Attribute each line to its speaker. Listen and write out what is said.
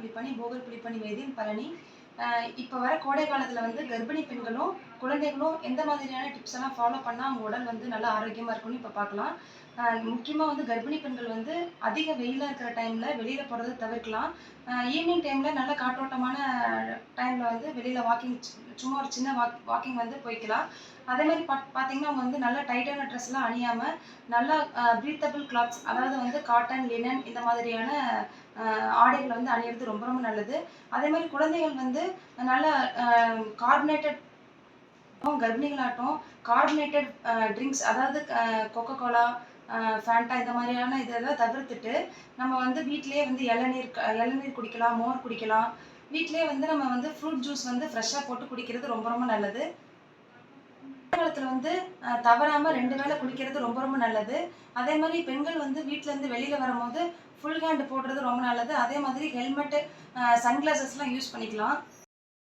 Speaker 1: புலிப்பணி, போகர் புலிப்பணி வைத்தியம் பழனி. இப்போ வர கோடை காலத்தில் வந்து கர்ப்பிணி பெண்களும் குழந்தைகளும் எந்த மாதிரியான டிப்ஸ் எல்லாம் ஃபாலோ பண்ணால் அவங்க உடல் வந்து நல்லா ஆரோக்கியமாக இருக்கும்னு இப்போ பார்க்கலாம். முக்கியமாக வந்து கர்ப்பிணி பெண்கள் வந்து அதிக வெயிலாக இருக்கிற டைமில் வெளியில் போகிறத தவிர்க்கலாம். ஈவினிங் டைமில் நல்ல காற்றோட்டமான டைமில் வந்து வெளியில் வாக்கிங் சும்மா ஒரு சின்ன வாக்கிங் வந்து போய்க்கலாம். அதே மாதிரி பார்த்தீங்கன்னா அவங்க வந்து நல்ல டைட்டான ட்ரெஸ்லாம் அணியாமல் நல்லா ப்ரீத்தபிள் கிளாத்ஸ், அதாவது வந்து காட்டன், லினன் இந்த மாதிரியான ஆடைகளை வந்து அணியிறது ரொம்ப ரொம்ப நல்லது. அதே மாதிரி குழந்தைகள் வந்து நல்ல கார்பனேட்டட் கர்ப்பிணிகளாட்டம் கார்பனேட்டட் ட்ரிங்க்ஸ், அதாவது கொக்கோ கோலா, ஃபேண்டா இந்த மாதிரியான இதெல்லாம் தவிர்த்துட்டு நம்ம வந்து வீட்டிலேயே வந்து இளநீர் குடிக்கலாம், மோர் குடிக்கலாம். வீட்டிலேயே வந்து நம்ம வந்து ஃப்ரூட் ஜூஸ் வந்து ஃப்ரெஷ்ஷாக போட்டு குடிக்கிறது ரொம்ப ரொம்ப நல்லது. காலத்தில் வந்து தவறாமல் 2 வேளை குடிக்கிறது ரொம்ப ரொம்ப நல்லது. அதே மாதிரி பெண்கள் வந்து வீட்டிலேருந்து வெளியில் வரும்போது ஃபுல் ஹேண்ட் போடுறது ரொம்ப நல்லது. அதே மாதிரி ஹெல்மெட்டு, சன்கிளாஸஸ்லாம் யூஸ் பண்ணிக்கலாம்.